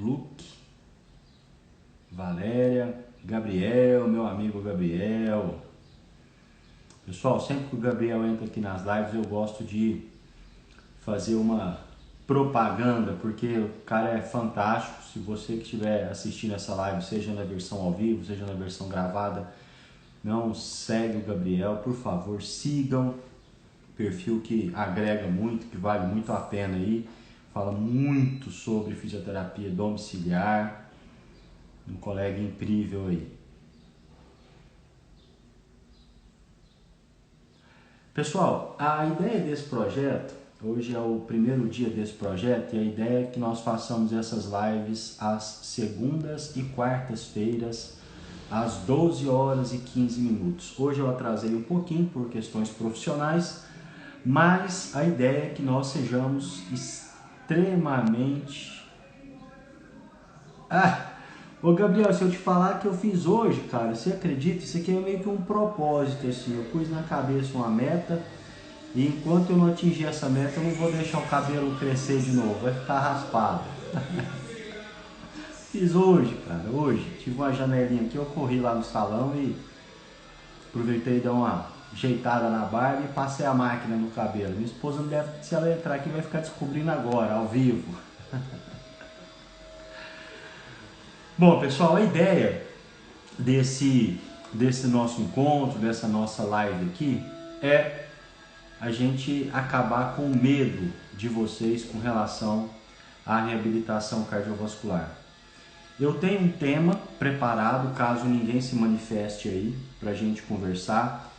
Luke, Valéria, Gabriel, meu amigo Gabriel. Pessoal, sempre que o Gabriel entra aqui nas lives, eu gosto de fazer uma propaganda, porque o cara é fantástico. Se você que estiver assistindo essa live, seja na versão ao vivo, seja na versão gravada, não segue o Gabriel, por favor, sigam. Perfil que agrega muito, que vale muito a pena aí. Fala muito sobre fisioterapia domiciliar. Um colega incrível aí. Pessoal, a ideia desse projeto, hoje é o primeiro dia desse projeto, e a ideia é que nós façamos essas lives às segundas e quartas-feiras, às 12 horas e 15 minutos. Hoje eu atrasei um pouquinho por questões profissionais, mas a ideia é que nós sejamos extremamente... Ô Gabriel, se eu te falar que eu fiz hoje, cara, você acredita? Isso aqui é meio que um propósito, assim. Eu pus na cabeça uma meta e enquanto eu não atingir essa meta, eu não vou deixar o cabelo crescer de novo, vai ficar raspado. Fiz hoje, cara, hoje. Tive uma janelinha aqui, eu corri lá no salão e aproveitei e dei uma ajeitada na barba e passei a máquina no cabelo. Minha esposa não deve, se ela entrar aqui, vai ficar descobrindo agora, ao vivo. Bom, pessoal, a ideia desse nosso encontro, dessa nossa live aqui, é a gente acabar com o medo de vocês com relação à reabilitação cardiovascular. Eu tenho um tema preparado, caso ninguém se manifeste aí, para a gente conversar,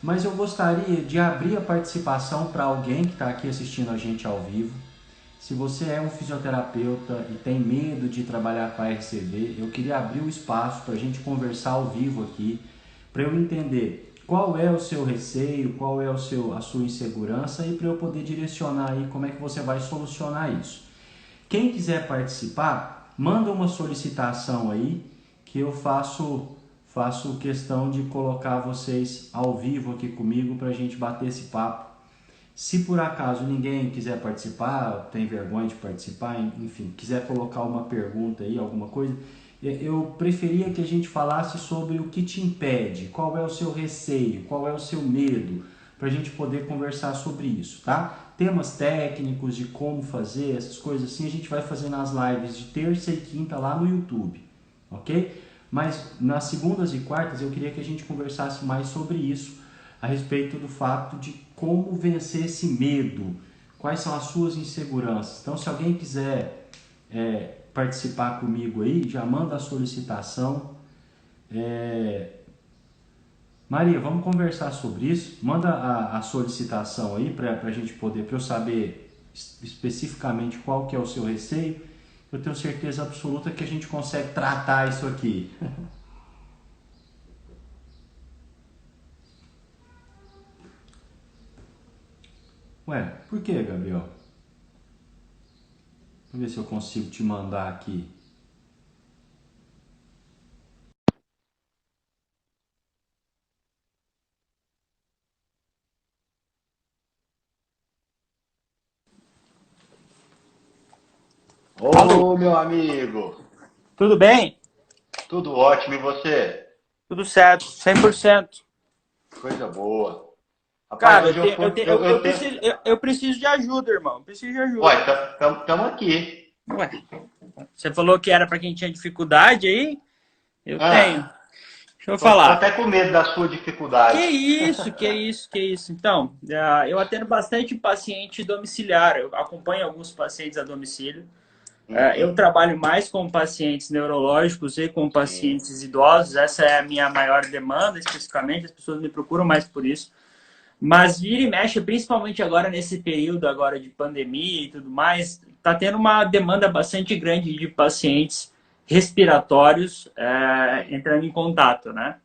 mas eu gostaria de abrir a participação para alguém que está aqui assistindo a gente ao vivo. Se você é um fisioterapeuta e tem medo de trabalhar com a RCV, eu queria abrir o espaço para a gente conversar ao vivo aqui, para eu entender qual é o seu receio, qual é a sua insegurança e para eu poder direcionar aí como é que você vai solucionar isso. Quem quiser participar, manda uma solicitação aí que eu faço questão de colocar vocês ao vivo aqui comigo para a gente bater esse papo. Se por acaso ninguém quiser participar, tem vergonha de participar, enfim, quiser colocar uma pergunta aí, alguma coisa, eu preferia que a gente falasse sobre o que te impede, qual é o seu receio, qual é o seu medo, para a gente poder conversar sobre isso, tá? Temas técnicos de como fazer, essas coisas assim, a gente vai fazer nas lives de terça e quinta lá no YouTube, ok? Mas nas segundas e quartas eu queria que a gente conversasse mais sobre isso, a respeito do fato de como vencer esse medo, quais são as suas inseguranças. Então, se alguém quiser participar comigo aí, já manda a solicitação. Maria, vamos conversar sobre isso. Manda a solicitação aí para a gente poder, para eu saber especificamente qual que é o seu receio. Eu tenho certeza absoluta que a gente consegue tratar isso aqui. Ué, por que, Gabriel? Vamos ver se eu consigo te mandar aqui. Alô, Ô, meu amigo, tudo bem? tudo ótimo e você? Tudo certo, 100%. Coisa boa. Rapaz, Cara, hoje eu fui. eu preciso de ajuda, irmão. Preciso de ajuda. Uai, tamo aqui. Ué, você falou que era para quem tinha dificuldade aí? Eu tenho. Ah, Deixa eu tô falar. até com medo da sua Que dificuldade. isso, que isso, que isso. Então, eu atendo bastante paciente domiciliar. Eu acompanho alguns pacientes a domicílio. Eu Uhum, trabalho mais com pacientes neurológicos e com sim, pacientes idosos. Essa é a minha maior demanda, especificamente. As pessoas me procuram mais por isso. Mas vira e mexe, principalmente agora nesse período agora de pandemia e tudo mais, está tendo uma demanda bastante grande de pacientes respiratórios entrando em contato, né?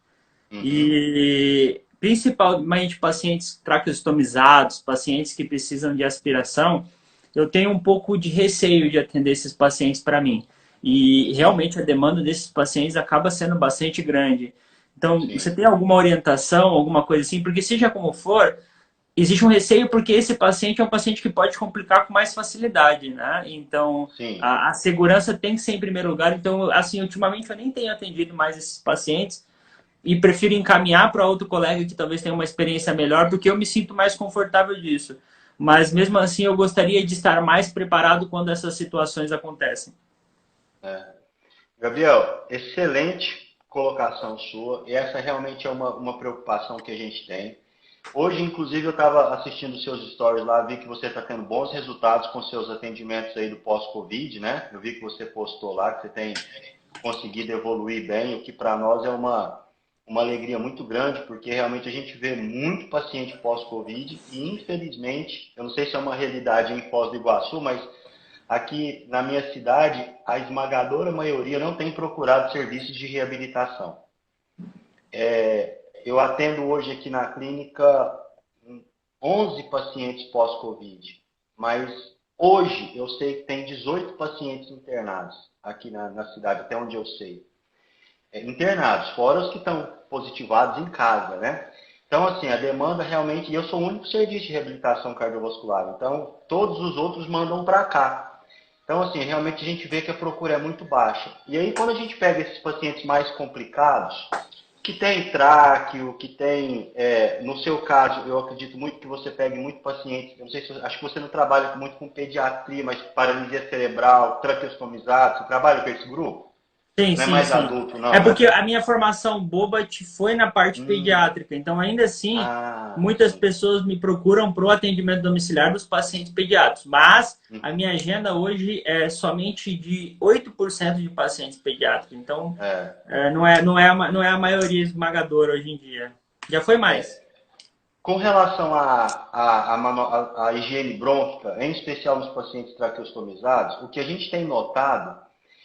uhum, E principalmente pacientes traqueostomizados, pacientes que precisam de aspiração, eu tenho um pouco de receio de atender esses pacientes para mim. E sim, realmente a demanda desses pacientes acaba sendo bastante grande. Então, você sim. tem alguma orientação, alguma coisa assim? Porque seja como for, existe um receio porque esse paciente é um paciente que pode complicar com mais facilidade, né? Então, Sim. a segurança tem que ser em primeiro lugar. Então, assim, ultimamente eu nem tenho atendido mais esses pacientes e prefiro encaminhar para outro colega que talvez tenha uma experiência melhor, porque eu me sinto mais confortável disso. Mas, mesmo assim, eu gostaria de estar mais preparado quando essas situações acontecem. Gabriel, excelente colocação sua. E essa realmente é uma preocupação que a gente tem. Hoje, inclusive, eu estava assistindo seus stories lá, vi que você está tendo bons resultados com seus atendimentos aí do pós-Covid, né? Eu vi que você postou lá que você tem conseguido evoluir bem, o que para nós é uma alegria muito grande, porque realmente a gente vê muito paciente pós-Covid e, infelizmente, eu não sei se é uma realidade em Foz do Iguaçu, mas aqui na minha cidade, a esmagadora maioria não tem procurado serviços de reabilitação. Eu atendo hoje aqui na clínica 11 pacientes pós-Covid, mas hoje eu sei que tem 18 pacientes internados aqui na cidade, até onde eu sei. Internados, fora os que estão positivados em casa, né? Então, assim, a demanda realmente... E eu sou o único serviço de reabilitação cardiovascular, então todos os outros mandam para cá. Então, assim, realmente a gente vê que a procura é muito baixa. E aí, quando a gente pega esses pacientes mais complicados, que tem tráqueo, que tem, no seu caso, eu acredito muito que você pegue muito paciente, eu não sei se, acho que você não trabalha muito com pediatria, mas paralisia cerebral, traqueostomizado, você trabalha com esse grupo? Sim, Não é sim, mais sim. adulto, não, É né? porque a minha formação boba foi na parte Hum, pediátrica. Então, ainda assim, muitas sim. pessoas me procuram para o atendimento domiciliar dos pacientes pediátricos. Mas a Uhum. minha agenda hoje é somente de 8% de pacientes pediátricos. Então, É, não é a maioria esmagadora hoje em dia. Já foi mais. Com relação à higiene brônquica, em especial nos pacientes traqueostomizados, o que a gente tem notado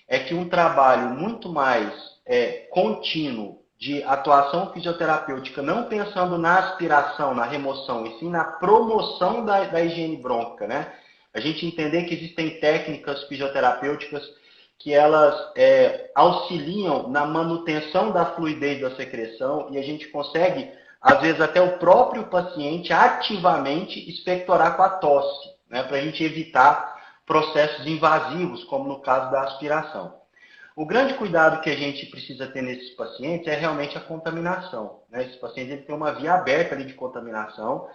é que um trabalho muito mais contínuo de atuação fisioterapêutica, não pensando na aspiração, na remoção, e sim na promoção da higiene brônquica, né? A gente entender que existem técnicas fisioterapêuticas que elas auxiliam na manutenção da fluidez da secreção e a gente consegue, às vezes, até o próprio paciente ativamente expectorar com a tosse, né? Para a gente evitar processos invasivos, como no caso da aspiração. O grande cuidado que a gente precisa ter nesses pacientes é realmente a contaminação, né? Esses pacientes eles têm uma via aberta ali de contaminação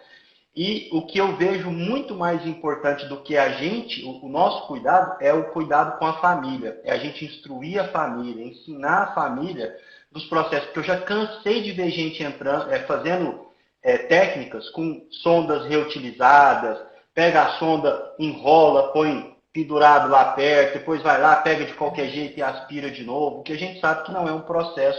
e o que eu vejo muito mais importante do que a gente, o nosso cuidado, é o cuidado com a família. É a gente instruir a família, ensinar a família dos processos. Porque eu já cansei de ver gente entrando, fazendo técnicas com sondas reutilizadas, pega a sonda, enrola, põe pendurado lá perto, depois vai lá, pega de qualquer jeito e aspira de novo, que a gente sabe que não é um processo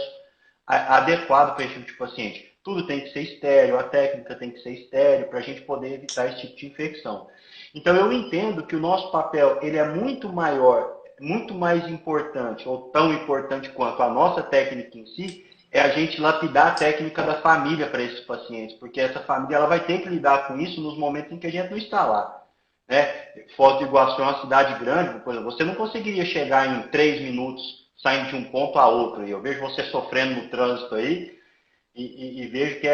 adequado para esse tipo de paciente. Tudo tem que ser estéreo, a técnica tem que ser estéreo para a gente poder evitar esse tipo de infecção. Então eu entendo que o nosso papel ele é muito maior, muito mais importante, ou tão importante quanto a nossa técnica em si, é a gente lapidar a técnica da família para esses pacientes, porque essa família ela vai ter que lidar com isso nos momentos em que a gente não está lá. Né? Foz do Iguaçu é uma cidade grande, você não conseguiria chegar em 3 minutos saindo de um ponto a outro. Eu vejo você sofrendo no trânsito aí e vejo que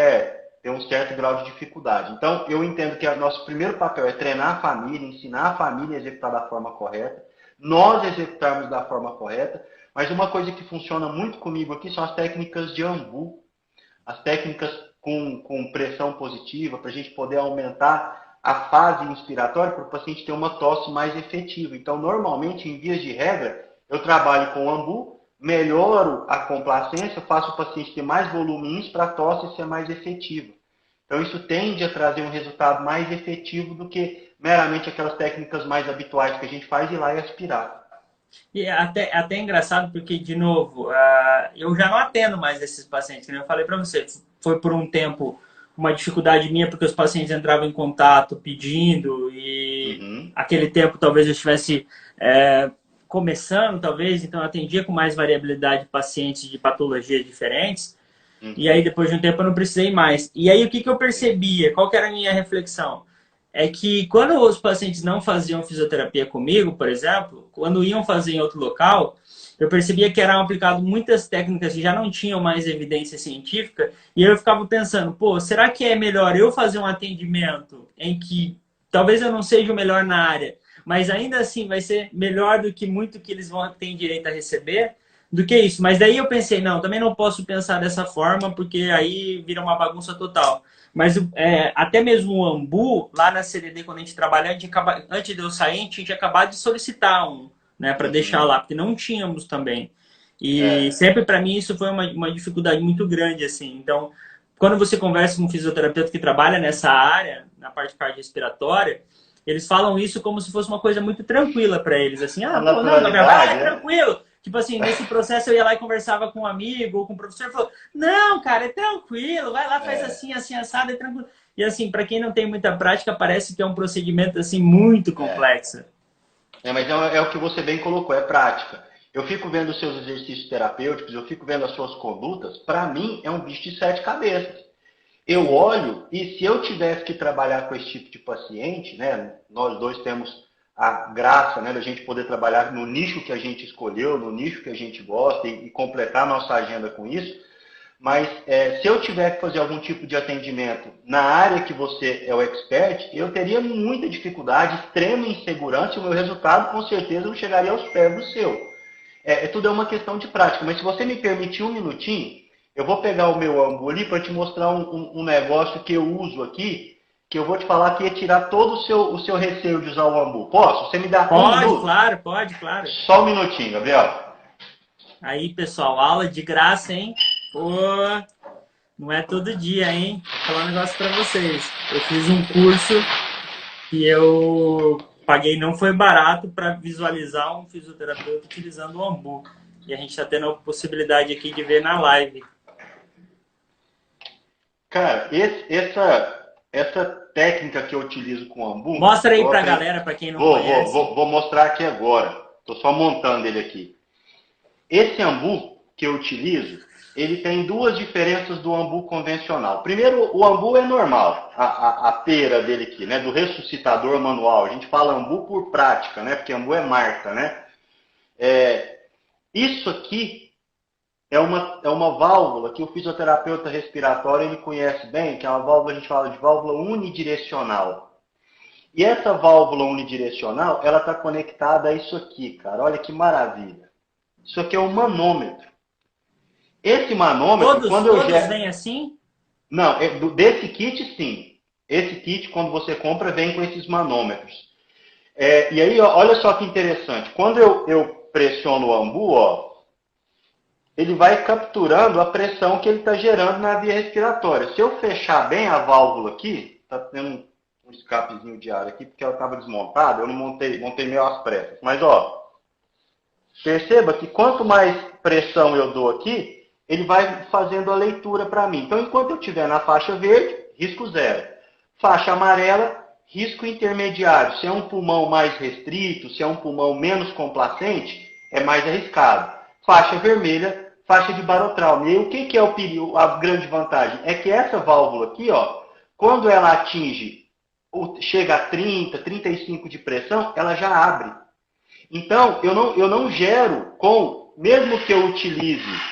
tem um certo grau de dificuldade. Então, eu entendo que o nosso primeiro papel é treinar a família, ensinar a família a executar da forma correta, nós executarmos da forma correta, mas uma coisa que funciona muito comigo aqui são as técnicas de AMBU, as técnicas com pressão positiva, para a gente poder aumentar a fase inspiratória para o paciente ter uma tosse mais efetiva. Então, normalmente, em vias de regra, eu trabalho com AMBU, melhoro a complacência, faço o paciente ter mais volume para a tosse ser mais efetiva. Então, isso tende a trazer um resultado mais efetivo do que meramente aquelas técnicas mais habituais que a gente faz ir lá e aspirar. E é até engraçado porque, de novo, eu já não atendo mais esses pacientes, que nem eu falei para você. Foi por um tempo uma dificuldade minha, porque os pacientes entravam em contato pedindo e Uhum. aquele tempo talvez eu estivesse começando, talvez, então eu atendia com mais variabilidade de pacientes de patologias diferentes. Uhum. E aí, depois de um tempo, eu não precisei mais. E aí, o que eu Sim. percebia? Qual que era a minha reflexão? é que quando os pacientes não faziam fisioterapia comigo, por exemplo, quando iam fazer em outro local, eu percebia que eram aplicadas muitas técnicas que já não tinham mais evidência científica, e eu ficava pensando, pô, será que é melhor eu fazer um atendimento em que talvez eu não seja o melhor na área, mas ainda assim vai ser melhor do que muito que eles vão ter direito a receber, do que isso. Mas daí eu pensei, não, também não posso pensar dessa forma, porque aí vira uma bagunça total. Mas até mesmo o Ambu, lá na CDD, quando a gente trabalha, antes de eu sair, a gente tinha acabado de solicitar um, né, para deixar lá, porque não tínhamos também. E sempre para mim isso foi uma dificuldade muito grande, assim. Então, quando você conversa com um fisioterapeuta que trabalha nessa área, na parte cardiorrespiratória, eles falam isso como se fosse uma coisa muito tranquila para eles, assim, A pô, não, Gabriel, vai lá, é naturalidade, né? tranquilo. Tipo assim, nesse processo eu ia lá e conversava com um amigo ou com um professor e falou, não, cara, é tranquilo, vai lá, faz assim, assim, assado, é tranquilo. E assim, para quem não tem muita prática, parece que é um procedimento assim muito complexo. Mas é o que você bem colocou, é prática. Eu fico vendo os seus exercícios terapêuticos, eu fico vendo as suas condutas, para mim é um bicho de sete cabeças. Eu olho e se eu tivesse que trabalhar com esse tipo de paciente, né, nós dois temos a graça, né, da gente poder trabalhar no nicho que a gente escolheu, no nicho que a gente gosta e completar nossa agenda com isso. Mas se eu tiver que fazer algum tipo de atendimento na área que você é o expert, eu teria muita dificuldade, extrema insegurança e o meu resultado com certeza não chegaria aos pés do seu. Tudo é uma questão de prática. Mas se você me permitir um minutinho, eu vou pegar o meu Ambu ali para te mostrar um negócio que eu uso aqui, que eu vou te falar que ia tirar todo o seu receio de usar o Ambu. Posso? Você me dá um Pode, minuto? claro, pode, claro. Só um minutinho, Gabriel. Aí, pessoal, aula de graça, hein? Pô, não é todo dia, hein? Vou falar um negócio para vocês. Eu fiz um curso que eu paguei, não foi barato, para visualizar um fisioterapeuta utilizando o Ambu. E a gente está tendo a possibilidade aqui de ver na live. Cara, essa técnica que eu utilizo com o Ambu... Mostra aí para a galera, para quem não conhece. Vou mostrar aqui agora. Estou só montando ele aqui. Esse Ambu que eu utilizo, ele tem duas diferenças do Ambu convencional. Primeiro, o Ambu é normal, a pera dele aqui, né, do ressuscitador manual. A gente fala Ambu por prática, né, porque Ambu é marca, né. Isso aqui é uma válvula que o fisioterapeuta respiratório ele conhece bem, que é uma válvula, a gente fala de válvula unidirecional. E essa válvula unidirecional, ela está conectada a isso aqui, cara. Olha que maravilha. Isso aqui é um manômetro. Esse manômetro, todos vêm assim? Não, desse kit sim. Esse kit, quando você compra, vem com esses manômetros. E aí, ó, olha só que interessante. Quando eu pressiono o Ambu, ó, ele vai capturando a pressão que ele está gerando na via respiratória. Se eu fechar bem a válvula aqui, está tendo um escapezinho de ar aqui, porque ela estava desmontada, eu não montei meio às pressas. Mas, ó, perceba que quanto mais pressão eu dou aqui, ele vai fazendo a leitura para mim. Então, enquanto eu estiver na faixa verde, risco zero. Faixa amarela, risco intermediário. Se é um pulmão mais restrito, se é um pulmão menos complacente, é mais arriscado. Faixa vermelha, faixa de barotrauma. E aí, o que é o perigo, a grande vantagem? É que essa válvula aqui, ó, quando ela atinge, chega a 30, 35 de pressão, ela já abre. Então, eu não gero mesmo que eu utilize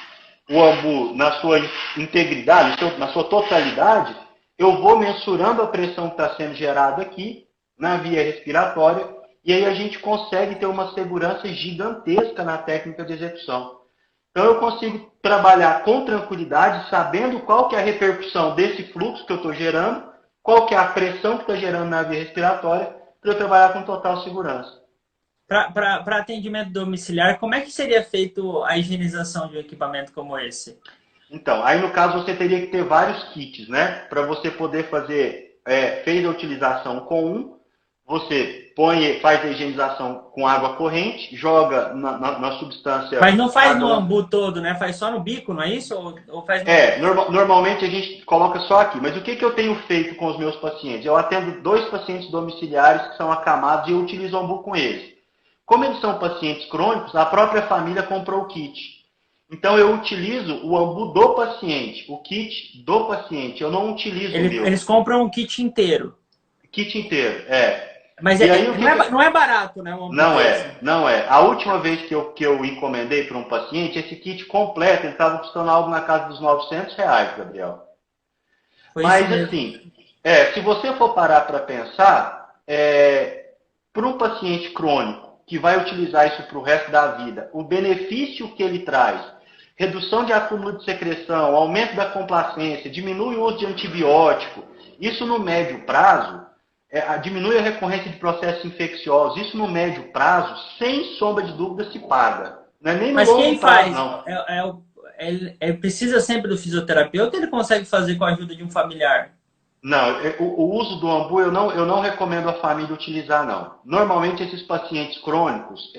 o Ambu na sua integridade, na sua totalidade, eu vou mensurando a pressão que está sendo gerada aqui, na via respiratória, e aí a gente consegue ter uma segurança gigantesca na técnica de execução. Então eu consigo trabalhar com tranquilidade, sabendo qual que é a repercussão desse fluxo que eu estou gerando, qual que é a pressão que está gerando na via respiratória, para eu trabalhar com total segurança. Para atendimento domiciliar, como é que seria feito a higienização de um equipamento como esse? Então, aí no caso você teria que ter vários kits, né? Para você poder fazer, fez a utilização com um, você faz a higienização com água corrente, joga na substância... Mas não faz no Ambu todo, né? Faz só no bico, não é isso? Ou faz normalmente a gente coloca só aqui. Mas o que eu tenho feito com os meus pacientes? Eu atendo 2 pacientes domiciliares que são acamados e eu utilizo o Ambu com eles. Como eles são pacientes crônicos, a própria família comprou o kit. Então eu utilizo o Ambu do paciente, o kit do paciente. Eu não utilizo o meu. Eles compram um kit inteiro. Kit inteiro, Mas E aí, não é barato, né? Não é. A última vez que eu encomendei para um paciente, esse kit completo, ele estava custando algo na casa dos R$ 900, Gabriel. Foi isso Mas, mesmo. assim, se você for parar para pensar, para um paciente crônico que vai utilizar isso para o resto da vida, o benefício que ele traz, redução de acúmulo de secreção, aumento da complacência, diminui o uso de antibiótico, isso no médio prazo, diminui a recorrência de processos infecciosos, isso no médio prazo, sem sombra de dúvida, se paga. Não é nem no Mas longo quem prazo, faz? não. Precisa sempre do fisioterapeuta ou ele consegue fazer com a ajuda de um familiar? Não, o uso do ambu eu não recomendo a família utilizar, não. Normalmente, esses pacientes crônicos,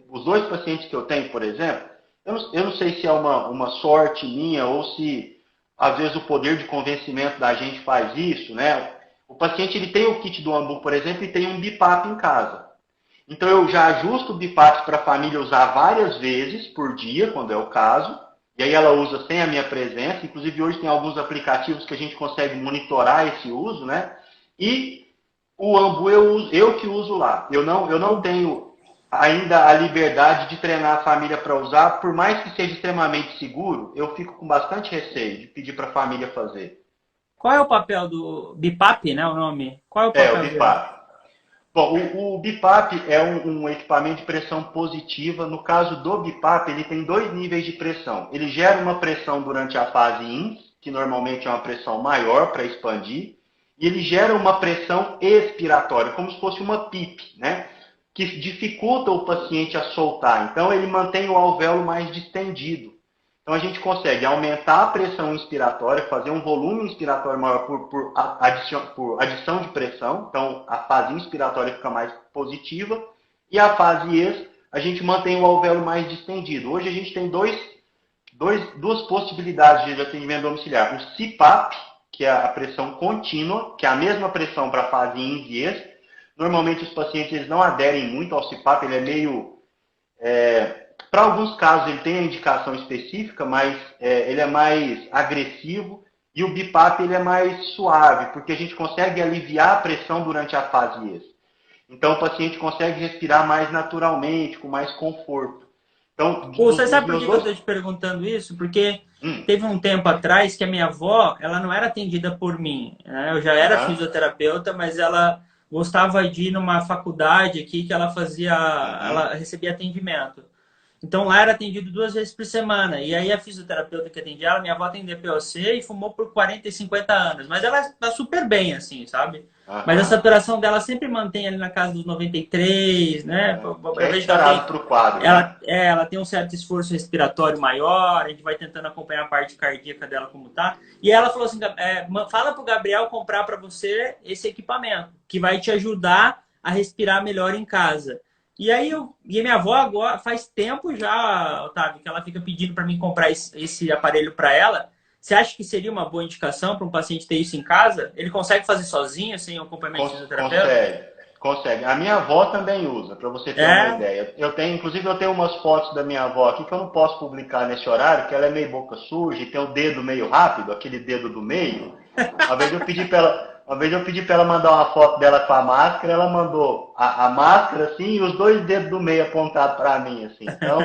os 2 pacientes que eu tenho, por exemplo, eu não sei se é uma sorte minha ou se, às vezes, o poder de convencimento da gente faz isso, né? O paciente ele tem o kit do ambu, por exemplo, e tem um BiPAP em casa. Então, eu já ajusto o BiPAP para a família usar várias vezes por dia, quando é o caso. E aí ela usa sem a minha presença. Inclusive, hoje tem alguns aplicativos que a gente consegue monitorar esse uso, né? E o ambu eu que uso lá. Eu não tenho ainda a liberdade de treinar a família para usar. Por mais que seja extremamente seguro, eu fico com bastante receio de pedir para a família fazer. Qual é o papel do BiPAP, né? O nome? Qual é o O papel dele? BiPAP. Bom, o BiPAP é um equipamento de pressão positiva. No caso do BiPAP, ele tem 2 níveis de pressão. Ele gera uma pressão durante a fase INS, que normalmente é uma pressão maior para expandir, e ele gera uma pressão expiratória, como se fosse uma PIP, né? Que dificulta o paciente a soltar. Então, ele mantém o alvéolo mais distendido. Então, a gente consegue aumentar a pressão inspiratória, fazer um volume inspiratório maior por adição de pressão. Então, a fase inspiratória fica mais positiva. E a fase ex, a gente mantém o alvéolo mais distendido. Hoje, a gente tem duas possibilidades de atendimento domiciliar. O CPAP, que é a pressão contínua, que é a mesma pressão para a fase INS e ex. Normalmente, os pacientes eles não aderem muito ao CPAP, ele é meio... Para alguns casos ele tem a indicação específica, mas ele é mais agressivo, e o BiPAP ele é mais suave, porque a gente consegue aliviar a pressão durante a fase ex. Então o paciente consegue respirar mais naturalmente, com mais conforto. Então, Você sabe por que eu estou te perguntando isso? Porque teve um tempo atrás que a minha avó, ela não era atendida por mim, né? Eu já era fisioterapeuta, mas ela gostava de ir numa faculdade aqui que ela ela recebia atendimento. Então lá era atendido 2 vezes por semana. E aí a fisioterapeuta que atendia ela, minha avó atendia POC e fumou por 40 e 50 anos. Mas ela está super bem, assim, sabe? Mas a saturação dela sempre mantém ali na casa dos 93, né? Eu vejo que ela tem um certo esforço respiratório maior, a gente vai tentando acompanhar a parte cardíaca dela como tá. E ela falou assim, fala pro Gabriel comprar para você esse equipamento, que vai te ajudar a respirar melhor em casa. E aí, e minha avó agora, faz tempo já, Otávio, que ela fica pedindo para mim comprar esse aparelho para ela. Você acha que seria uma boa indicação para um paciente ter isso em casa? Ele consegue fazer sozinho, sem acompanhamento de fisioterapeuta? Consegue. A minha avó também usa, para você ter uma ideia. Inclusive, eu tenho umas fotos da minha avó aqui que eu não posso publicar nesse horário, que ela é meio boca suja e tem o dedo meio rápido, aquele dedo do meio. Uma vez eu pedi para ela mandar uma foto dela com a máscara, ela mandou a máscara assim e os 2 dedos do meio apontados para mim. Assim. Então,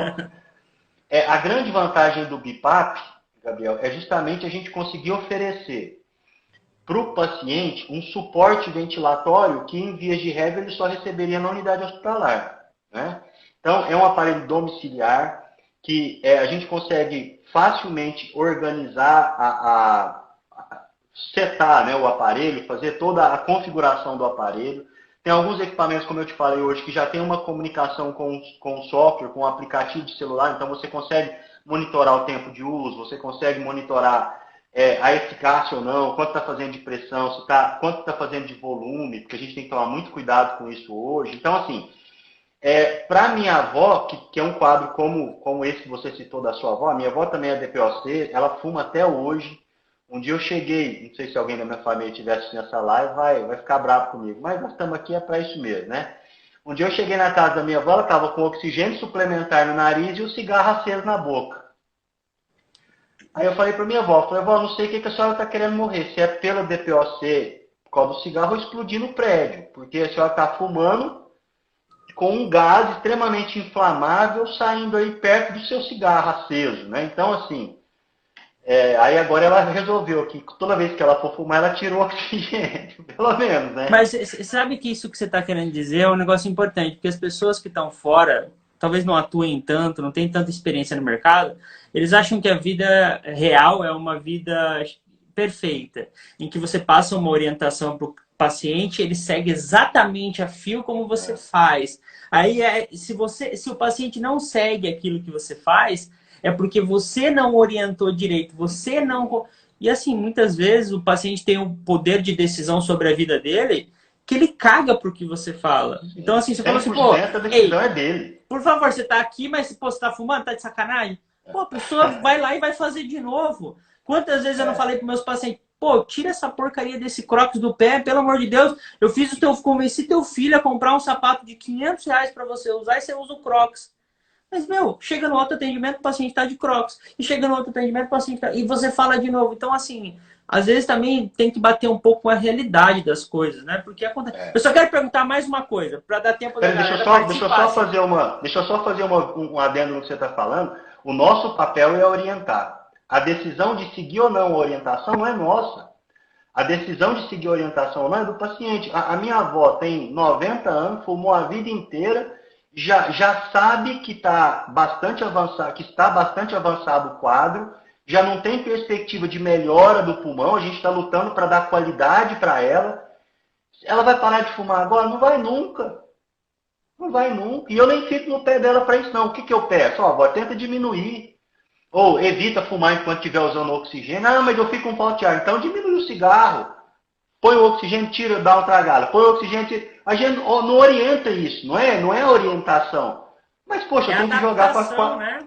a grande vantagem do BiPAP, Gabriel, é justamente a gente conseguir oferecer para o paciente um suporte ventilatório que, em vias de regra, ele só receberia na unidade hospitalar. Né? Então, é um aparelho domiciliar que a gente consegue facilmente organizar setar, né, o aparelho, fazer toda a configuração do aparelho. Tem alguns equipamentos, como eu te falei hoje, que já tem uma comunicação com o software, com o aplicativo de celular, então você consegue monitorar o tempo de uso, você consegue monitorar a eficácia ou não, quanto está fazendo de pressão, quanto está fazendo de volume, porque a gente tem que tomar muito cuidado com isso hoje. Então, assim, para minha avó, que é um quadro como esse que você citou da sua avó, a minha avó também é DPOC, ela fuma até hoje. Um dia eu cheguei, não sei se alguém da minha família estiver assistindo essa live, vai ficar bravo comigo, mas nós estamos aqui para isso mesmo, né? Um dia eu cheguei na casa da minha avó, ela estava com oxigênio suplementar no nariz e o cigarro aceso na boca. Aí eu falei para minha avó, não sei o que a senhora está querendo morrer, se é pela DPOC Por causa do cigarro explodir no prédio. Porque a senhora está fumando com um gás extremamente inflamável saindo aí perto do seu cigarro aceso, né? Então, assim, aí agora ela resolveu que toda vez que ela for fumar, ela tirou o oxigênio, pelo menos, né? Mas sabe que isso que você está querendo dizer é um negócio importante, porque as pessoas que estão fora, talvez não atuem tanto, não têm tanta experiência no mercado, eles acham que a vida real é uma vida perfeita, em que você passa uma orientação para o paciente, ele segue exatamente a fio como você faz. Aí, se o paciente não segue aquilo que você faz, é porque você não orientou direito, você não... E assim, muitas vezes o paciente tem um poder de decisão sobre a vida dele que ele caga pro que você fala. Então assim, você fala assim, pô, a decisão é dele. Por favor, você tá aqui, mas pô, você tá fumando, tá de sacanagem? Pô, a pessoa vai lá e vai fazer de novo. Quantas vezes eu não falei pros meus pacientes, pô, tira essa porcaria desse Crocs do pé, pelo amor de Deus, convenci teu filho a comprar um sapato de R$ 500 para você usar e você usa o Crocs. Mas, meu, chega no outro atendimento, o paciente está de Crocs. E chega no outro atendimento, o paciente tá... E você fala de novo. Então, assim, às vezes também tem que bater um pouco com a realidade das coisas, né? Porque acontece... Eu só quero perguntar mais uma coisa, para dar tempo da galera Deixa eu só fazer um adendo no que você está falando. O nosso papel é orientar. A decisão de seguir ou não a orientação não é nossa. A decisão de seguir a orientação ou não é do paciente. A minha avó tem 90 anos, fumou a vida inteira... Já sabe que está bastante avançado o quadro, já não tem perspectiva de melhora do pulmão, a gente está lutando para dar qualidade para ela. Ela vai parar de fumar agora? Não vai nunca. Não vai nunca. E eu nem fico no pé dela para isso, não. O que eu peço? Ó, tenta diminuir. Ou evita fumar enquanto estiver usando oxigênio. Ah, mas eu fico com falta de ar. Então diminui o cigarro. Põe o oxigênio, tira, dá uma tragada. Põe o oxigênio, a gente não orienta isso, não é orientação. Mas, poxa, eu tenho que jogar com a... Né?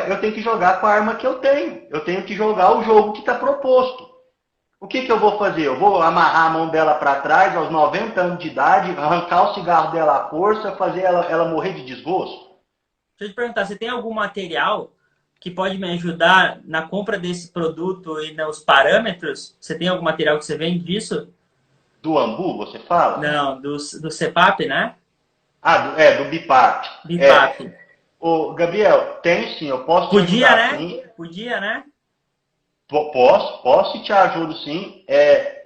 Eu tenho que jogar com a arma que eu tenho. Eu tenho que jogar o jogo que está proposto. O que eu vou fazer? Eu vou amarrar a mão dela para trás, aos 90 anos de idade, arrancar o cigarro dela à força, fazer ela morrer de desgosto? Deixa eu te perguntar, você tem algum material que pode me ajudar na compra desse produto e nos parâmetros? Você tem algum material que você vende disso? Do Ambu, você fala? Não, do CPAP, né? Do BIPAP. BIPAP. Ô, Gabriel, tem sim, eu posso te ajudar, né? Sim. Podia, né? Posso e te ajudo sim.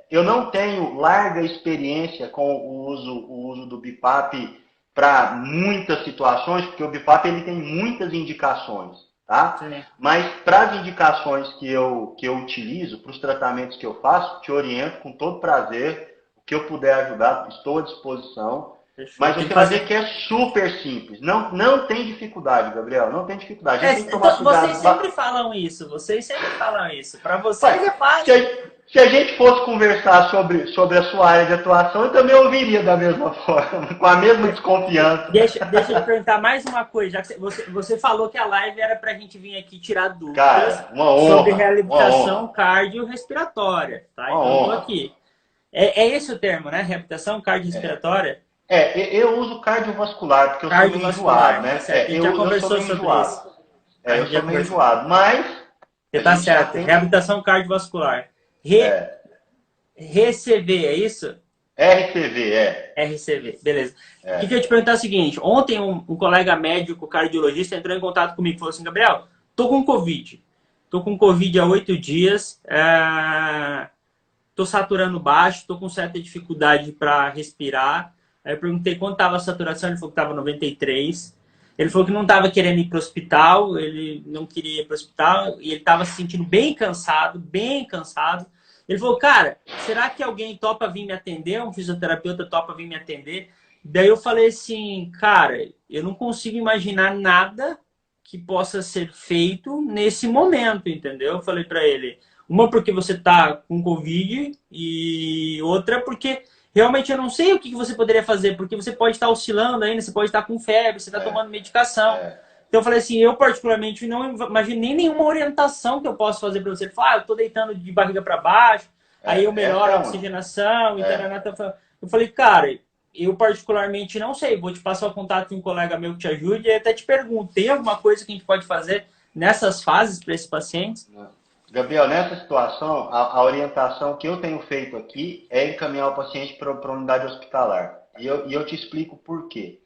Eu não tenho larga experiência com o uso do BIPAP para muitas situações, porque o BIPAP ele tem muitas indicações. Tá? Mas para as indicações que eu utilizo, para os tratamentos que eu faço, te oriento com todo prazer. O que eu puder ajudar, estou à disposição. Mas você vai ver que é super simples. Não tem dificuldade, Gabriel. Não tem dificuldade. A gente tem que tomar cuidado. Vocês sempre falam isso. Para vocês é fácil. Se a gente fosse conversar sobre a sua área de atuação, eu também ouviria da mesma forma, com a mesma desconfiança. Deixa eu te perguntar mais uma coisa. Já que você falou que a live era para a gente vir aqui tirar dúvidas. Cara, uma honra, sobre reabilitação cardiorrespiratória. Tá? Então eu estou aqui. É esse o termo, né? Reabilitação cardiorrespiratória? Eu uso cardiovascular, porque eu sou meio enjoado, né? A gente já conversou sobre isso. Eu sou meio enjoado, mas... Você tá certo. Reabilitação cardiovascular. RCV, é isso? RCV, RCV, beleza. O que eu ia te perguntar é o seguinte. Ontem um colega médico cardiologista entrou em contato comigo e falou assim, Gabriel, tô com Covid. Tô com Covid há 8 dias. Tô saturando baixo, tô com certa dificuldade para respirar. Aí eu perguntei quanto estava a saturação, ele falou que estava 93. Ele falou que não estava querendo ir para o hospital, ele não queria ir para o hospital e ele estava se sentindo bem cansado, bem cansado. Ele falou, cara, será que alguém topa vir me atender? Um fisioterapeuta topa vir me atender? Daí eu falei assim, cara, eu não consigo imaginar nada que possa ser feito nesse momento, entendeu? Eu falei para ele, uma porque você está com Covid e outra porque... Realmente eu não sei o que você poderia fazer, porque você pode estar oscilando ainda, você pode estar com febre, você está tomando medicação. Então eu falei assim, eu particularmente não imagino nem nenhuma orientação que eu possa fazer para você. Ele falou, eu estou deitando de barriga para baixo, aí eu melhoro a oxigenação. Eu falei, cara, eu particularmente não sei, vou te passar o contato de um colega meu que te ajude e até te pergunto, tem alguma coisa que a gente pode fazer nessas fases para esses pacientes? Gabriel, nessa situação, a orientação que eu tenho feito aqui é encaminhar o paciente para a unidade hospitalar. E eu te explico por quê.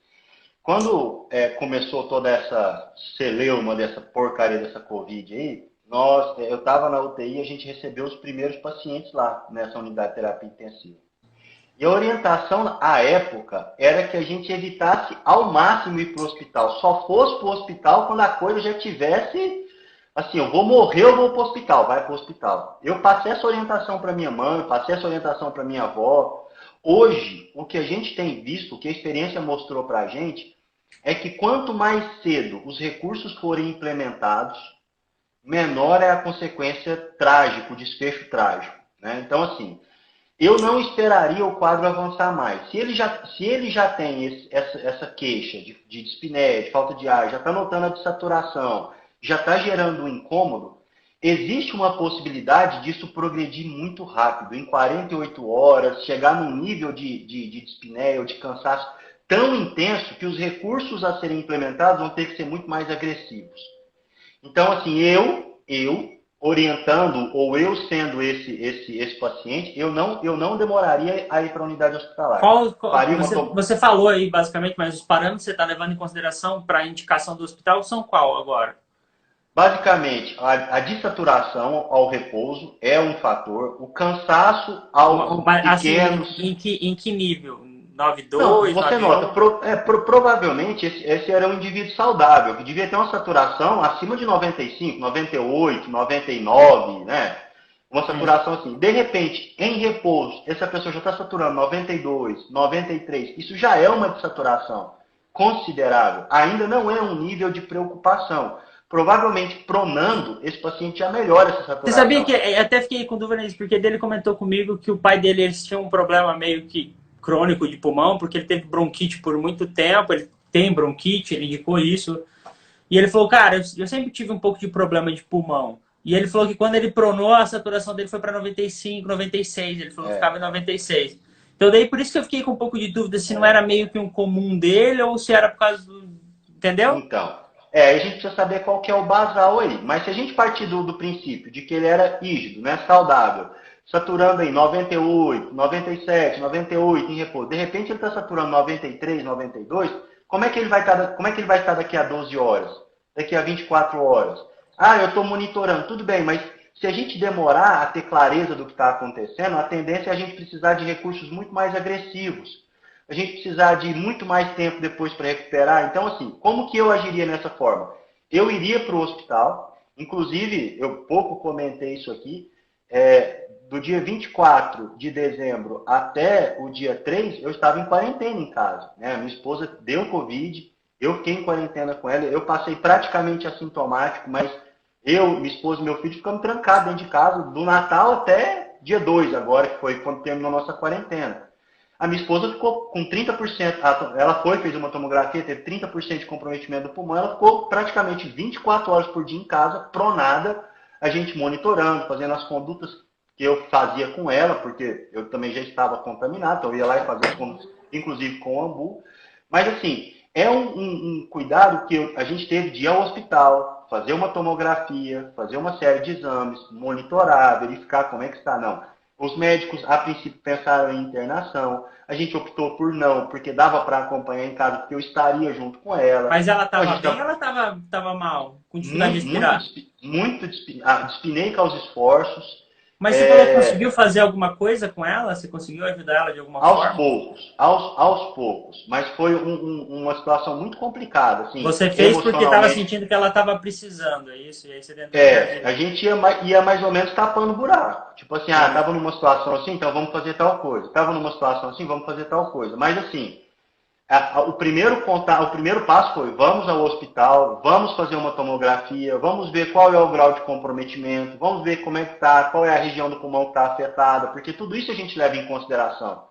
Quando começou toda essa celeuma dessa porcaria dessa Covid aí, eu estava na UTI e a gente recebeu os primeiros pacientes lá nessa unidade de terapia intensiva. E a orientação à época era que a gente evitasse ao máximo ir para o hospital. Só fosse para o hospital quando a coisa já tivesse, assim, eu vou morrer, eu vou para o hospital, vai para o hospital. Eu passei essa orientação para minha mãe, passei essa orientação para minha avó. Hoje, o que a gente tem visto, o que a experiência mostrou para a gente, é que quanto mais cedo os recursos forem implementados, menor é a consequência trágica, o desfecho trágico. Né? Então, assim, eu não esperaria o quadro avançar mais. Se ele já tem essa queixa de dispneia, de falta de ar, já está notando a dessaturação, já está gerando um incômodo, existe uma possibilidade disso progredir muito rápido, em 48 horas, chegar num nível de dispneia ou de cansaço tão intenso que os recursos a serem implementados vão ter que ser muito mais agressivos. Então, assim, eu orientando, ou eu sendo esse paciente, eu não demoraria a ir para a unidade hospitalar. Você falou aí, basicamente, mas os parâmetros que você está levando em consideração para a indicação do hospital são qual agora? Basicamente, a dessaturação ao repouso é um fator, o cansaço aos pequenos... Assim, em que nível? 9,2, Não, você 9,1? nota, provavelmente esse era um indivíduo saudável, que devia ter uma saturação acima de 95, 98, 99, né? Uma saturação assim. De repente, em repouso, essa pessoa já está saturando 92, 93, isso já é uma dessaturação considerável. Ainda não é um nível de preocupação. Provavelmente, pronando, esse paciente já melhora essa saturação. Você sabia que, eu até fiquei com dúvida nisso, porque ele comentou comigo que o pai dele eles tinha um problema meio que crônico de pulmão, porque ele teve bronquite por muito tempo, ele tem bronquite, ele indicou isso. E ele falou, cara, eu sempre tive um pouco de problema de pulmão. E ele falou que quando ele pronou, a saturação dele foi para 95, 96. Ele falou que ficava em 96. Então daí por isso que eu fiquei com um pouco de dúvida se não era meio que um comum dele ou se era por causa do... Entendeu? Então, a gente precisa saber qual que é o basal aí. Mas se a gente partir do princípio de que ele era rígido, né, saudável, saturando aí 98, 97, 98 em repouso. De repente ele está saturando 93, 92. Como é que ele vai estar daqui a 12 horas? Daqui a 24 horas? Ah, eu estou monitorando. Tudo bem, mas se a gente demorar a ter clareza do que está acontecendo, a tendência é a gente precisar de recursos muito mais agressivos. A gente precisar de muito mais tempo depois para recuperar. Então, assim, como que eu agiria nessa forma? Eu iria para o hospital. Inclusive, eu pouco comentei isso aqui. Do dia 24 de dezembro até o dia 3, eu estava em quarentena em casa. Né? Minha esposa deu Covid, eu fiquei em quarentena com ela, eu passei praticamente assintomático, mas minha esposa e meu filho ficamos trancados dentro de casa do Natal até dia 2 agora, que foi quando terminou a nossa quarentena. A minha esposa ficou com 30%, ela fez uma tomografia, teve 30% de comprometimento do pulmão, ela ficou praticamente 24 horas por dia em casa, pronada, a gente monitorando, fazendo as condutas que eu fazia com ela, porque eu também já estava contaminado, então eu ia lá e fazia as condutas, inclusive com o AMBU. Mas, assim, é um cuidado que a gente teve de ir ao hospital, fazer uma tomografia, fazer uma série de exames, monitorar, verificar como é que está. Não. Os médicos, a princípio, pensaram em internação. A gente optou por não, porque dava para acompanhar em casa, porque eu estaria junto com ela. Mas ela estava bem ou ela estava mal? Com dificuldade de respirar? Muito dispineica aos esforços. Mas você falou que conseguiu fazer alguma coisa com ela? Você conseguiu ajudar ela de alguma forma? Aos poucos. Mas foi uma situação muito complicada. Assim, você fez porque estava sentindo que ela estava precisando, é isso? E aí você tentou a gente ia mais ou menos tapando o buraco. Tipo assim, estava numa situação assim, então vamos fazer tal coisa. Estava numa situação assim, vamos fazer tal coisa. Mas assim, o primeiro passo foi, vamos ao hospital, vamos fazer uma tomografia, vamos ver qual é o grau de comprometimento, vamos ver como é que está, qual é a região do pulmão que está afetada, porque tudo isso a gente leva em consideração.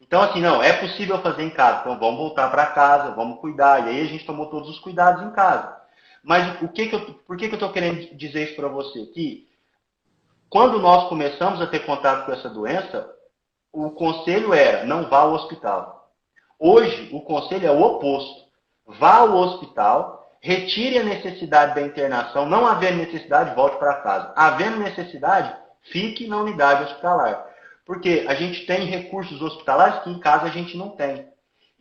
Então, assim, não, é possível fazer em casa, então vamos voltar para casa, vamos cuidar, e aí a gente tomou todos os cuidados em casa. Mas por que eu estou querendo dizer isso para você? Que quando nós começamos a ter contato com essa doença, o conselho era, não vá ao hospital. Hoje, o conselho é o oposto. Vá ao hospital retire a necessidade da internação. Não havendo necessidade, volte para casa. Havendo necessidade, fique na unidade hospitalar. Porque a gente tem recursos hospitalares que em casa a gente não tem.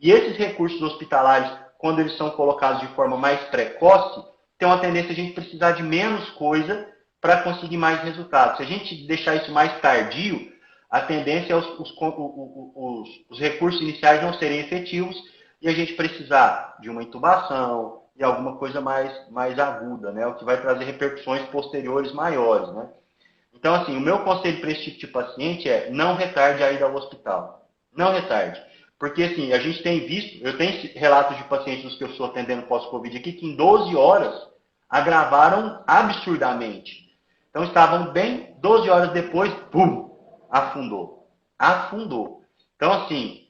E esses recursos hospitalares, quando eles são colocados de forma mais precoce, tem uma tendência a gente precisar de menos coisa para conseguir mais resultados. Se a gente deixar isso mais tardio, a tendência é os recursos iniciais não serem efetivos e a gente precisar de uma intubação e alguma coisa mais aguda, né? O que vai trazer repercussões posteriores maiores, né? Então, assim, o meu conselho para esse tipo de paciente é não retarde a ida ao hospital. Não retarde. Porque, assim, a gente tem visto, eu tenho relatos de pacientes que eu estou atendendo pós-Covid aqui, que em 12 horas agravaram absurdamente. Então, estavam bem, 12 horas depois, pum, afundou. Afundou. Então, assim,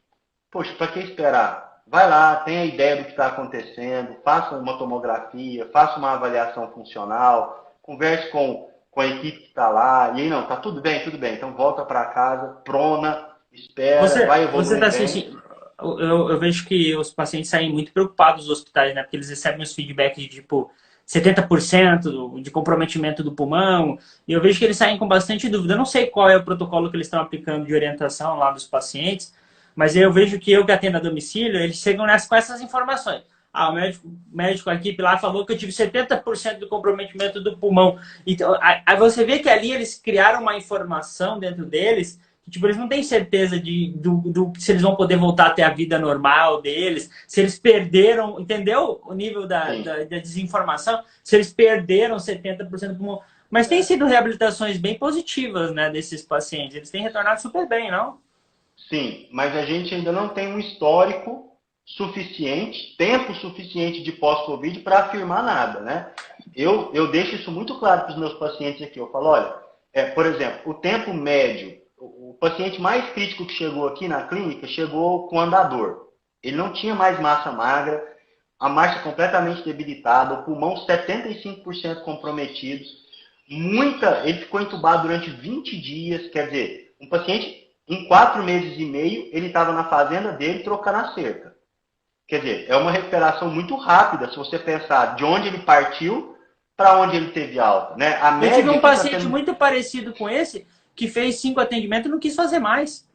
poxa, para que esperar? Vai lá, tenha ideia do que está acontecendo, faça uma tomografia, faça uma avaliação funcional, converse com a equipe que está lá, e aí, não, tá tudo bem, então volta para casa, prona, espera, vai evoluir. Você tá assistindo, eu vejo que os pacientes saem muito preocupados dos hospitais, né? Porque eles recebem os feedbacks de, tipo, 70% de comprometimento do pulmão, e eu vejo que eles saem com bastante dúvida. Eu não sei qual é o protocolo que eles estão aplicando de orientação lá dos pacientes, mas eu vejo que eu que atendo a domicílio, eles chegam com essas informações. Ah, o médico, a equipe lá falou que eu tive 70% do comprometimento do pulmão. Então, aí você vê que ali eles criaram uma informação dentro deles que, tipo, eles não têm certeza se eles vão poder voltar a ter a vida normal deles, se eles perderam, entendeu? O nível da desinformação, se eles perderam 70% do pulmão. Mas tem sido reabilitações bem positivas, né, desses pacientes. Eles têm retornado super bem, não? Sim, mas a gente ainda não tem um histórico suficiente, tempo suficiente de pós-Covid para afirmar nada, né? Eu deixo isso muito claro para os meus pacientes aqui. Eu falo, olha, por exemplo, o tempo médio, o paciente mais crítico que chegou aqui na clínica chegou com andador. Ele não tinha mais massa magra, a marcha completamente debilitada, o pulmão 75% comprometidos, ele ficou entubado durante 20 dias, quer dizer, um paciente em 4 meses e meio, ele estava na fazenda dele trocando a cerca. Quer dizer, é uma recuperação muito rápida, se você pensar de onde ele partiu para onde ele teve alta, né? Eu tive um paciente muito parecido com esse, que fez 5 atendimentos e não quis fazer mais.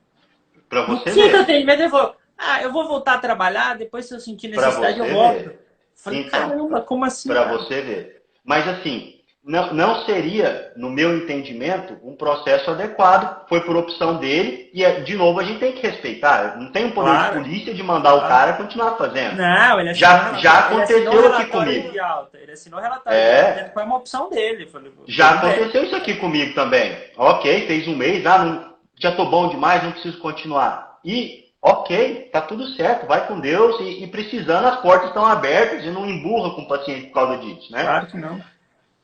Para você ver. 5 ver. atendimentos, ele falou, eu vou voltar a trabalhar, depois se eu sentir necessidade eu volto. Falei, então, caramba, como assim? Para você ver. Mas assim, não seria, no meu entendimento, um processo adequado. Foi por opção dele e, de novo, a gente tem que respeitar. Não tem o poder de polícia de mandar o cara continuar fazendo. Não, ele já aconteceu aqui comigo. De alta. Ele assinou o relatório de alta, foi uma opção dele. Falei, já aconteceu isso aqui comigo também. Ok, fez um mês, já estou bom demais, não preciso continuar. E, ok, tá tudo certo, vai com Deus e precisando, as portas estão abertas e não emburra com o paciente por causa disso, né? Claro que não.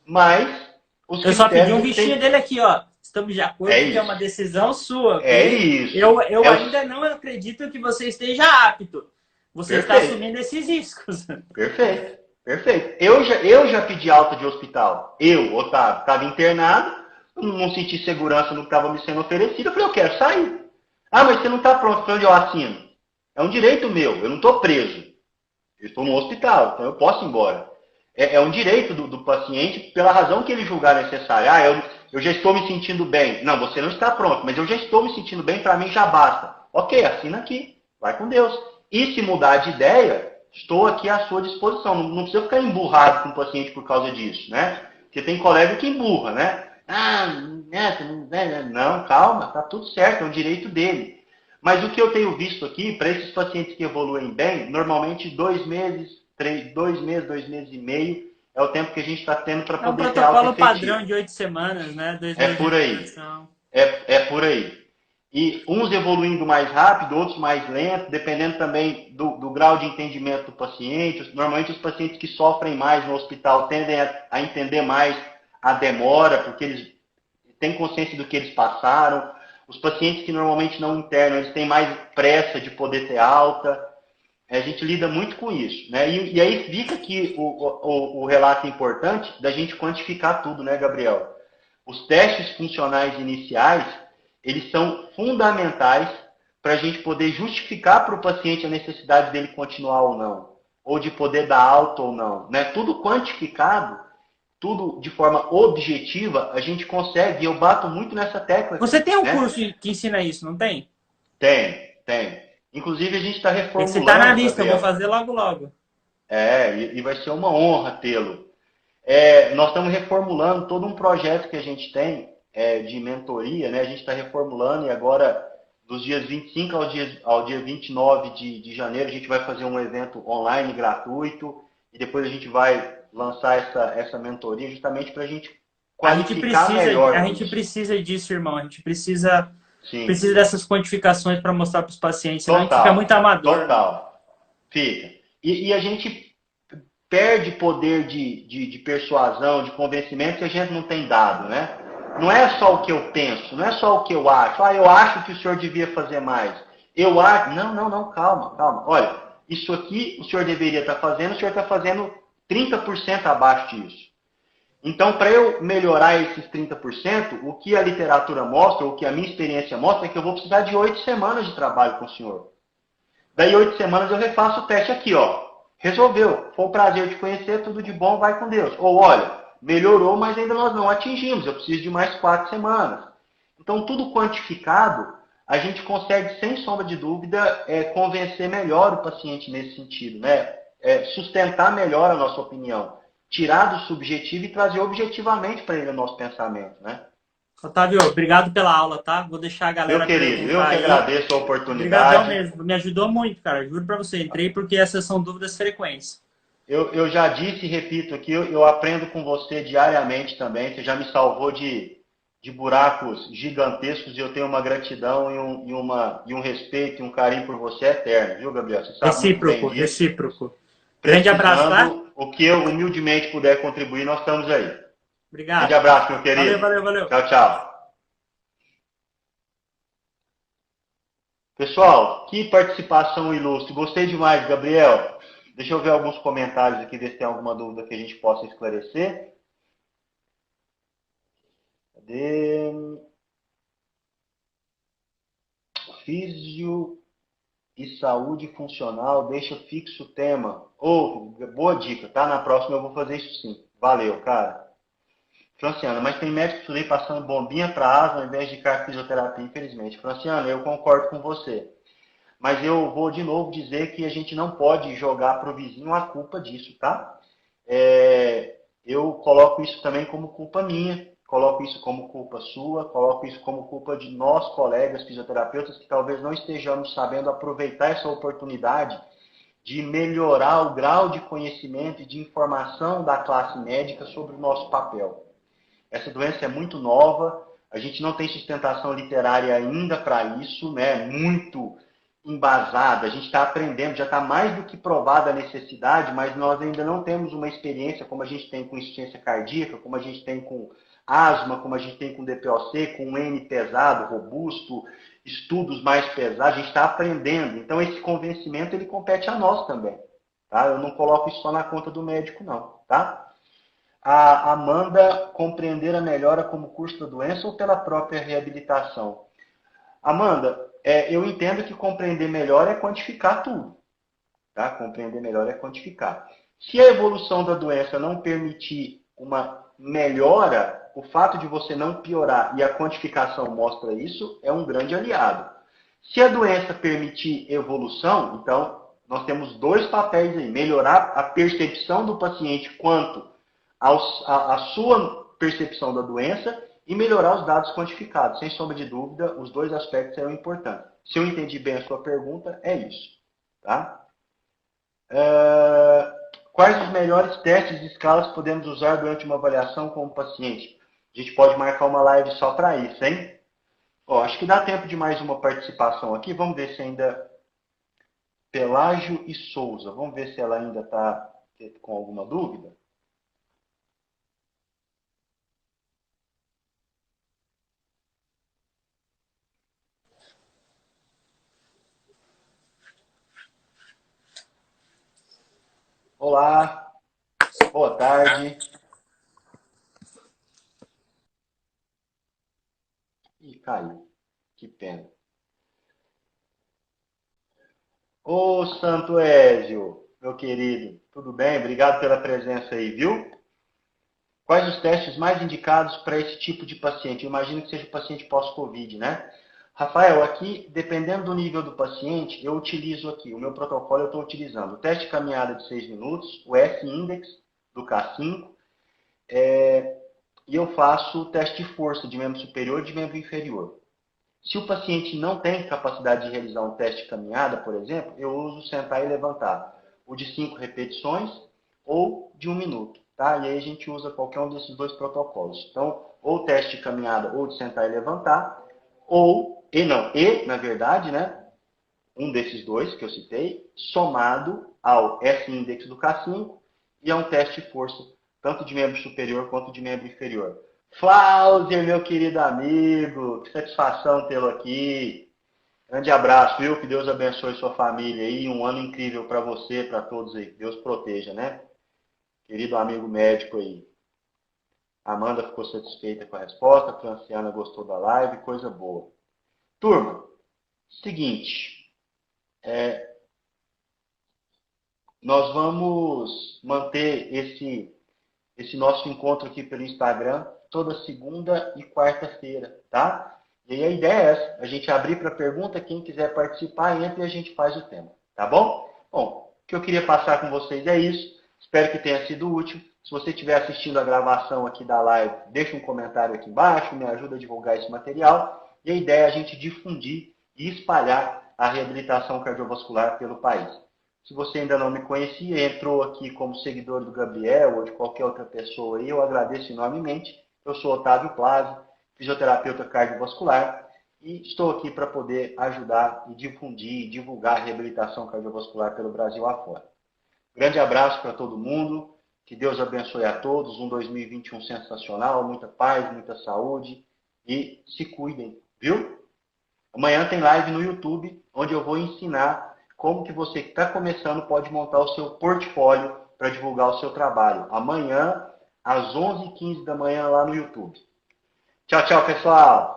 Mas eu só pedi um bichinho dele aqui, ó. Estamos de acordo que é uma decisão sua. Isso. Eu ainda não acredito que você esteja apto. Você está assumindo esses riscos. Perfeito. Eu já pedi alta de hospital. Eu, Otávio, estava internado, não senti segurança no que estava me sendo oferecido. Eu falei, eu quero sair. Ah, mas você não está pronto para onde eu assino. É um direito meu, eu não estou preso. Eu estou no hospital, então eu posso ir embora. É um direito do paciente, pela razão que ele julgar necessária. Eu já estou me sentindo bem. Não, você não está pronto, mas eu já estou me sentindo bem, para mim já basta. Ok, assina aqui, vai com Deus. E se mudar de ideia, estou aqui à sua disposição. Não precisa ficar emburrado com o paciente por causa disso, né? Porque tem colega que emburra, né? Não, calma, tá tudo certo, é um direito dele. Mas o que eu tenho visto aqui, para esses pacientes que evoluem bem, normalmente 2 meses, 2 meses e meio é o tempo que a gente está tendo para poder ter alta efetiva. É um protocolo padrão de 8 semanas, né? 2 meses por aí. É por aí. E uns evoluindo mais rápido, outros mais lento, dependendo também do grau de entendimento do paciente. Normalmente os pacientes que sofrem mais no hospital tendem a entender mais a demora, porque eles têm consciência do que eles passaram. Os pacientes que normalmente não internam, eles têm mais pressa de poder ter alta. A gente lida muito com isso, né? E aí fica aqui o relato importante da gente quantificar tudo, né, Gabriel? Os testes funcionais iniciais, eles são fundamentais para a gente poder justificar para o paciente a necessidade dele continuar ou não. ou de poder dar alta ou não, né? Tudo quantificado, tudo de forma objetiva, a gente consegue, e eu bato muito nessa tecla Você aqui, tem um né? curso que ensina isso, não tem? Tem. Inclusive, a gente está Esse tá na reformulando, lista, eu vou Gabriel. fazer logo logo. E vai ser uma honra tê-lo. Nós estamos reformulando todo um projeto que a gente tem de mentoria, né? A gente está reformulando e agora, dos dias 25 ao dia 29 de janeiro, a gente vai fazer um evento online gratuito e depois a gente vai lançar essa mentoria justamente para a gente qualificar A melhor gente isso. precisa disso, irmão. A gente precisa Sim, dessas quantificações para mostrar para os pacientes, senão a gente fica muito total, amador, mano. total. Fica. E a gente perde poder de persuasão, de convencimento que a gente não tem dado, né? Não é só o que eu penso, não é só o que eu acho. Eu acho que o senhor devia fazer mais. Eu acho. Não, calma. Olha, isso aqui o senhor deveria estar fazendo, o senhor está fazendo 30% abaixo disso. Então, para eu melhorar esses 30%, o que a literatura mostra, o que a minha experiência mostra, é que eu vou precisar de 8 semanas de trabalho com o senhor. Daí 8 semanas eu refaço o teste aqui, ó. Resolveu. Foi um prazer te conhecer, tudo de bom, vai com Deus. Ou olha, melhorou, mas ainda nós não atingimos. Eu preciso de mais 4 semanas. Então, tudo quantificado, a gente consegue, sem sombra de dúvida, convencer melhor o paciente nesse sentido, né? Sustentar melhor a nossa opinião. Tirar do subjetivo e trazer objetivamente para ele o nosso pensamento, né? Otávio, obrigado pela aula, tá? Vou deixar a Meu galera querido, eu perguntar que aí. agradeço a Obrigadão oportunidade. mesmo. Me ajudou muito, cara. Juro pra você. Entrei porque essas são dúvidas frequentes. Eu já disse e repito aqui, eu aprendo com você diariamente também. Você já me salvou de buracos gigantescos e eu tenho uma gratidão e um respeito e um carinho por você eterno, viu, Gabriel? Você sabe muito bem Recíproco, disso. recíproco. Grande abraço, tá? Precisando, o que eu humildemente puder contribuir, nós estamos aí. Grande Obrigado. abraço, meu Valeu, querido. valeu, valeu. Tchau. Pessoal, que participação ilustre. Gostei demais, Gabriel. Deixa eu ver alguns comentários aqui, ver se tem alguma dúvida que a gente possa esclarecer. Cadê? Físio e saúde funcional, deixa fixo o tema. Boa dica, tá? Na próxima eu vou fazer isso sim. Valeu, cara. Franciana, mas tem médicos por aí passando bombinha para asa ao invés de fisioterapia, infelizmente. Franciana, eu concordo com você. Mas eu vou de novo dizer que a gente não pode jogar para o vizinho a culpa disso, tá? Eu coloco isso também como culpa minha, coloco isso como culpa sua, coloco isso como culpa de nós, colegas fisioterapeutas, que talvez não estejamos sabendo aproveitar essa oportunidade de melhorar o grau de conhecimento e de informação da classe médica sobre o nosso papel. Essa doença é muito nova, a gente não tem sustentação literária ainda para isso, né? Muito embasada, a gente está aprendendo, já está mais do que provada a necessidade, mas nós ainda não temos uma experiência como a gente tem com insuficiência cardíaca, como a gente tem com asma, como a gente tem com DPOC, com um N pesado, robusto, estudos mais pesados, a gente está aprendendo. Então esse convencimento ele compete a nós também. Tá? Eu não coloco isso só na conta do médico, não. Tá? A Amanda compreender a melhora como curso da doença ou pela própria reabilitação? Amanda, eu entendo que compreender melhor é quantificar tudo. Tá? Compreender melhor é quantificar. Se a evolução da doença não permitir uma melhora, o fato de você não piorar e a quantificação mostra isso, é um grande aliado. Se a doença permitir evolução, então nós temos dois papéis aí. Melhorar a percepção do paciente quanto a sua percepção da doença e melhorar os dados quantificados. Sem sombra de dúvida, os dois aspectos serão importantes. Se eu entendi bem a sua pergunta, é isso. Tá? Quais os melhores testes de escalas podemos usar durante uma avaliação com o paciente? A gente pode marcar uma live só para isso, hein? Acho que dá tempo de mais uma participação aqui. Vamos ver se ainda... Pelágio e Souza. Vamos ver se ela ainda está com alguma dúvida. Olá, boa tarde. Ih, caiu. Que pena. Ô, Santo Ézio, meu querido? Tudo bem? Obrigado pela presença aí, viu? Quais os testes mais indicados para esse tipo de paciente? Eu imagino que seja o paciente pós-Covid, né? Rafael, aqui, dependendo do nível do paciente, eu utilizo aqui, o meu protocolo eu estou utilizando o teste de caminhada de 6 minutos, o S-Index do K5, e eu faço o teste de força de membro superior e de membro inferior. Se o paciente não tem capacidade de realizar um teste de caminhada, por exemplo, eu uso sentar e levantar, o de 5 repetições ou de 1 minuto. Tá? E aí a gente usa qualquer um desses dois protocolos. Então, ou teste de caminhada ou de sentar e levantar, na verdade, né, um desses dois que eu citei, somado ao S-Index do K5 e a um teste de força, tanto de membro superior quanto de membro inferior. Flauser, meu querido amigo, que satisfação tê-lo aqui. Grande abraço, viu? Que Deus abençoe sua família aí, um ano incrível para você, para todos aí. Que Deus proteja, né? Querido amigo médico aí. Amanda ficou satisfeita com a resposta, a Franciana gostou da live, coisa boa. Turma, seguinte, nós vamos manter esse nosso encontro aqui pelo Instagram toda segunda e quarta-feira, tá? E aí a ideia é essa, a gente abrir para pergunta, quem quiser participar, entra e a gente faz o tema, tá bom? Bom, o que eu queria passar com vocês é isso, espero que tenha sido útil. Se você estiver assistindo a gravação aqui da live, deixa um comentário aqui embaixo, me ajuda a divulgar esse material. E a ideia é a gente difundir e espalhar a reabilitação cardiovascular pelo país. Se você ainda não me conhecia, entrou aqui como seguidor do Gabriel ou de qualquer outra pessoa aí, eu agradeço enormemente. Eu sou Otávio Plaza, fisioterapeuta cardiovascular, e estou aqui para poder ajudar e difundir e divulgar a reabilitação cardiovascular pelo Brasil afora. Grande abraço para todo mundo, que Deus abençoe a todos, um 2021 sensacional, muita paz, muita saúde e se cuidem, viu? Amanhã tem live no YouTube, onde eu vou ensinar como que você que está começando pode montar o seu portfólio para divulgar o seu trabalho. Amanhã, às 11h15 da manhã, lá no YouTube. Tchau, tchau, pessoal!